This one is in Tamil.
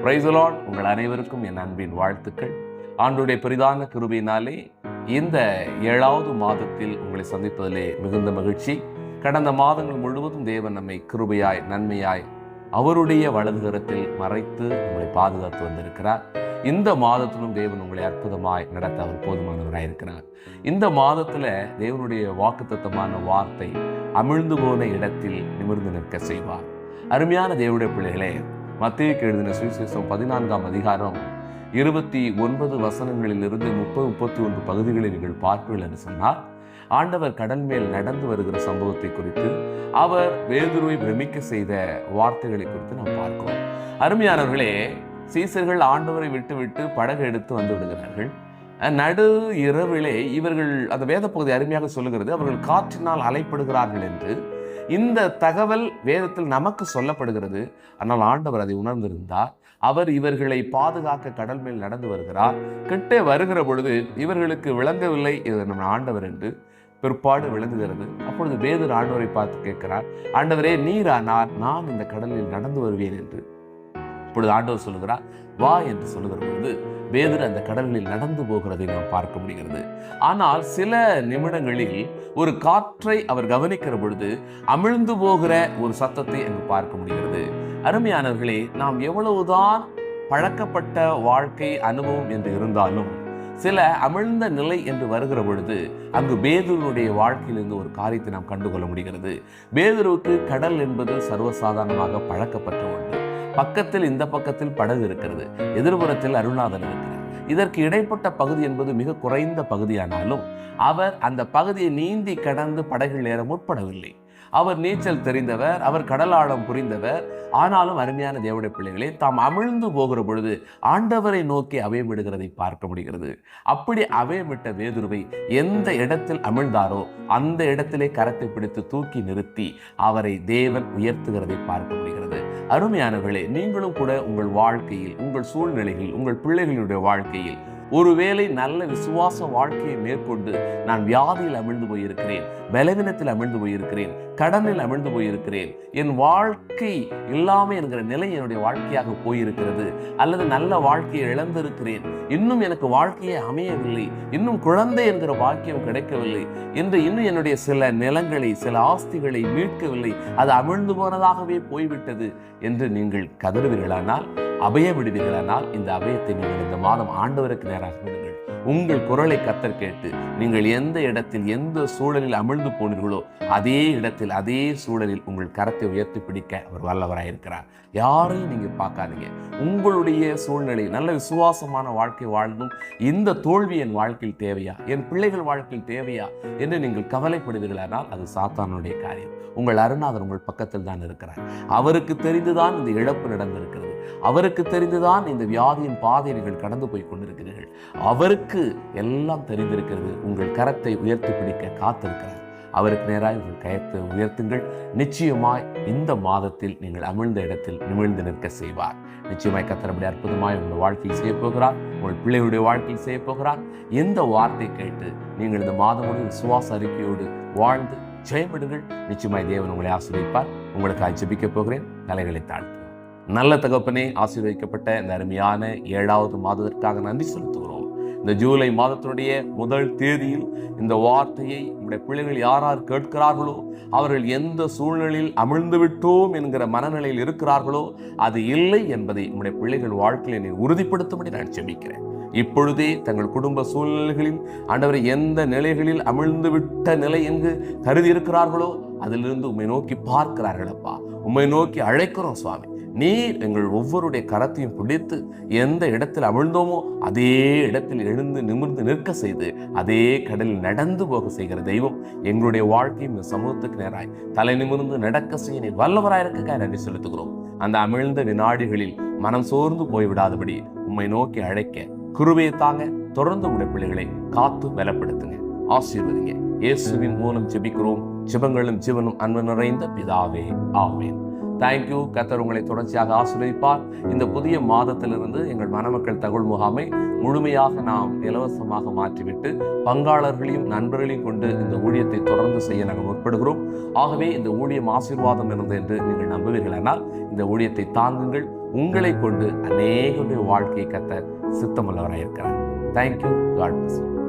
Praise the Lord. உங்கள் அனைவருக்கும் என் அன்பின் வாழ்த்துக்கள். ஆண்டவருடைய பெரிதான கிருபையினாலே இந்த 7வது மாதத்தில் உங்களை சந்திப்பதிலே மிகுந்த மகிழ்ச்சி. கடந்த மாதங்கள் முழுவதும் தேவன் நம்மை கிருபையாய் நன்மையாய் அவருடைய வலதுகரத்தில் மறைத்து உங்களை பாதுகாத்து வந்திருக்கிறார். இந்த மாதத்திலும் தேவன் உங்களை அற்புதமாய் நடத்த அவர் போதுமானவராயிருக்கிறார். இந்த மாதத்துல தேவனுடைய வாக்குத்தத்தமான வார்த்தை அமிழ்ந்து போன இடத்தில் நிமிர்ந்து நிற்க செய்வார். அருமையான தேவனுடைய பிள்ளைகளே, மத்தேயுக்கு எழுதின சுவிசேஷம் 14ஆம் அதிகாரம் 29 வசனங்களிலிருந்து 30-31 பகுதிகளை நீங்கள் பார்ப்பீர்கள் என்று சொன்னார். ஆண்டவர் கடல் மேல் நடந்து வருகிற சம்பவத்தை குறித்து, அவர் பேதுருவை பிரமிக்க செய்த வார்த்தைகளை குறித்து நாம் பார்க்கிறோம். அருமையானவர்களே, சீசர்கள் ஆண்டவரை விட்டு படகு எடுத்து வந்து விடுகிறார்கள். நடு இரவிலே இவர்கள், அந்த வேத பகுதி அருமையாக சொல்லுகிறது, அவர்கள் காற்றினால் அலைப்படுகிறார்கள் என்று. இந்த தகவல் வேதத்தில் நமக்கு சொல்லப்படுகிறது. ஆனால் ஆண்டவர் அதை உணர்ந்திருந்தார். அவர் இவர்களை பாதுகாக்க கடல் மேல் நடந்து வருகிறார். கிட்டே வருகிற பொழுது இவர்களுக்கு விளங்கவில்லை இது நம்ம ஆண்டவர் என்று. பிற்பாடு விளங்குகிறது. அப்பொழுது பேதுரு ஆண்டவரை பார்த்து கேட்கிறார், ஆண்டவரே நீரானார் நான் இந்த கடலில் நடந்து வருவேன் என்று. இப்பொழுது ஆண்டவர் சொல்லுகிறார், வா என்று சொல்லுகிற பொழுது பேதுரு அந்த கடலில் நடந்து போகிறதை நாம் பார்க்க முடிகிறது. ஆனால் சில நிமிடங்களில் ஒரு காற்றை அவர் கவனிக்கிற பொழுது அமிழ்ந்து போகிற ஒரு சத்தத்தை அங்கு பார்க்க முடிகிறது. அருமையானவர்களே, நாம் எவ்வளவுதான் பழக்கப்பட்ட வாழ்க்கை அனுபவம் என்று இருந்தாலும் சில அமிழ்ந்த நிலை என்று வருகிற பொழுது அங்கு பேதுருடைய வாழ்க்கையிலிருந்து ஒரு காரியத்தை நாம் கண்டுகொள்ள முடிகிறது. பேதுருவுக்கு கடல் என்பது சர்வசாதாரணமாக பழக்கப்பட்ட ஒன்று. பக்கத்தில், இந்த பக்கத்தில் படகு இருக்கிறது, எதிர்புறத்தில் அருள்நாதன் இருக்கிறார். இதற்கு இடைப்பட்ட பகுதி என்பது மிக குறைந்த பகுதியானாலும் அவர் அந்த பகுதியை நீந்தி கடந்து படகில் ஏற முற்படவில்லை. அவர் நீச்சல் தெரிந்தவர், அவர் கடலாழம் புரிந்தவர். ஆனாலும் அருமையான தேவனுடைய பிள்ளைகளே, தாம் அமிழ்ந்து போகிற பொழுது ஆண்டவரை நோக்கி அபயமிடுகிறதை பார்க்க முடிகிறது. அப்படி அபயமிட்ட பேதுருவை எந்த இடத்தில் அமிழ்ந்தாரோ அந்த இடத்திலே கரத்தை பிடித்து தூக்கி நிறுத்தி அவரை தேவன் உயர்த்துகிறதை பார்க்க முடிகிறது. அருமையானவர்களே, நீங்களும் கூட உங்கள் வாழ்க்கையில், உங்கள் சூழ்நிலைகளில், உங்கள் பிள்ளைகளுடைய வாழ்க்கையில் ஒருவேளை நல்ல விசுவாச வாழ்க்கையை மேற்கொண்டு நான் வியாதியில் அமிழ்ந்து போயிருக்கிறேன், பலவீனத்தில் அமிழ்ந்து போயிருக்கிறேன், கடனில் அமிழ்ந்து போயிருக்கிறேன், என் வாழ்க்கை இல்லாமல் என்கிற நிலை என்னுடைய வாழ்க்கையாக போயிருக்கிறது, அல்லது நல்ல வாழ்க்கையை இழந்திருக்கிறேன், இன்னும் எனக்கு வாழ்க்கையே அமையவில்லை, இன்னும் குழந்தை என்கிற வாக்கியம் கிடைக்கவில்லை என்று, இன்னும் என்னுடைய சில நிலங்களை, சில ஆஸ்திகளை மீட்கவில்லை, அது அமிழ்ந்து போனதாகவே போய்விட்டது என்று நீங்கள் கதறுவீர்களானால், அபயம் விடுவீர்களானால், இந்த அபயத்தை நீங்கள் இந்த மாதம் ஆண்டவருக்கு நேராக விடுங்கள். உங்கள் குரலை கர்த்தர் கேட்டு நீங்கள் எந்த இடத்தில், எந்த சூழலில் அமிழ்ந்து போனீர்களோ அதே இடத்தில், அதே சூழலில் உங்கள் கரத்தை உயர்த்தி பிடிக்க அவர் வல்லவராயிருக்கிறார். யாரையும் நீங்க பார்க்காதீங்க. உங்களுடைய சூழ்நிலை, நல்ல விசுவாசமான வாழ்க்கை வாழ்ந்தும் இந்த தோல்வி என் வாழ்க்கையில் தேவையா, என் பிள்ளைகள் வாழ்க்கையில் தேவையா என்று நீங்கள் கவலைப்படுவீர்களானால் அது சாத்தானுடைய காரியம். உங்கள் அருணாதர் உங்கள் பக்கத்தில் தான் இருக்கிறார். அவருக்கு தெரிந்துதான் இந்த இழப்பு நடந்திருக்கிறது. அவருக்கு தெரிந்துதான் இந்த வியாதியின் பாதை நீங்கள் கடந்து போய் கொண்டிருக்கிறீர்கள். அவருக்கு எல்லாம் தெரிந்திருக்கிறது. உங்கள் கரத்தை உயர்த்தி பிடிக்க காத்திருக்கிறார். அவருக்கு நேராக உங்கள் கயத்தை உயர்த்துங்கள். நிச்சயமாய் இந்த மாதத்தில் நீங்கள் அமிழ்ந்த இடத்தில் நிமிழ்ந்து நிற்க செய்வார். நிச்சயமாய் கர்த்தர் அற்புதமாய் உங்கள் வாழ்க்கையில் செய்ய போகிறார். உங்கள் பிள்ளைகளுடைய வாழ்க்கையில் செய்ய போகிறார். இந்த வார்த்தை கேட்டு நீங்கள் இந்த மாதம் விசுவாச அறிக்கையோடு வாழ்ந்து ஜெயமிடுங்கள். நிச்சயமாய் தேவன் உங்களை ஆசீர்வதிப்பார். உங்களுக்கு ஜெபிக்க போகிறேன். தலைகளை தாழ்த்து. நல்ல தகப்பனே, ஆசீர்வதிக்கப்பட்ட இந்த அருமையான 7வது மாதத்திற்காக நன்றி செலுத்துகிறோம். இந்த ஜூலை மாதத்தினுடைய முதல் தேதியில் இந்த வார்த்தையை நம்முடைய பிள்ளைகள் யார் கேட்கிறார்களோ, அவர்கள் எந்த சூழ்நிலையில் அமிழ்ந்து விட்டோம் என்கிற மனநிலையில் இருக்கிறார்களோ அது இல்லை என்பதை நம்முடைய பிள்ளைகள் வாழ்க்கையை நீ உறுதிப்படுத்தும்படி நான் ஜெபிக்கிறேன். இப்பொழுதே தங்கள் குடும்ப சூழ்நிலைகளில் ஆண்டவரை எந்த நிலைகளில் அமிழ்ந்து விட்ட நிலை என்று கருதி இருக்கிறார்களோ அதிலிருந்து உம்மை நோக்கி பார்க்கிறார்கள். அப்பா, உம்மை நோக்கி அழைக்கிறோம் சுவாமி. நீர் எங்கள் ஒவ்வொருடைய கரத்தையும் பிடித்து எந்த இடத்தில் அமிழ்ந்தோமோ அதே இடத்தில் எழுந்து நிமிர்ந்து நிற்க செய்து அதே கடலில் நடந்து போக செய்கிற தெய்வம் எங்களுடைய வாழ்க்கையும் இந்த சமூகத்துக்கு நேராய் தலை நிமிர்ந்து நடக்க செய்ய நீர் வல்லவராயிருக்க நன்றி செலுத்துகிறோம். அந்த அமிழ்ந்த வினாடிகளில் மனம் சோர்ந்து போய்விடாதபடி உம்மை நோக்கி அழைக்க கிருபையை தாங்க. தொடர்ந்து உடைய பிள்ளைகளை காத்து பலப்படுத்துங்க, ஆசீர்வதிங்க. இயேசுவின் மூலம் ஜெபிக்கிறோம். ஜெபங்களும் ஜீவனும் அன்பு நிறைந்த பிதாவே, ஆமென். தேங்க்யூ. கர்த்தர் உங்களை தொடர்ச்சியாக ஆசீர்வதிப்பார். இந்த புதிய மாதத்திலிருந்து எங்கள் மணமக்கள் தகவல் முகாமை முழுமையாக நாம் இலவசமாக மாற்றிவிட்டு பங்காளர்களையும் நண்பர்களையும் கொண்டு இந்த ஊழியத்தை தொடர்ந்து செய்ய நாங்கள் முற்படுகிறோம். ஆகவே இந்த ஊழியம் ஆசீர்வாதம் இருந்தது என்று நீங்கள் நம்புவீர்களானால் இந்த ஊழியத்தை தாங்குங்கள். உங்களை கொண்டு அநேகருடைய வாழ்க்கையை கத்த சித்தமுள்ளவராக இருக்கிறார். தேங்க்யூ. God bless you.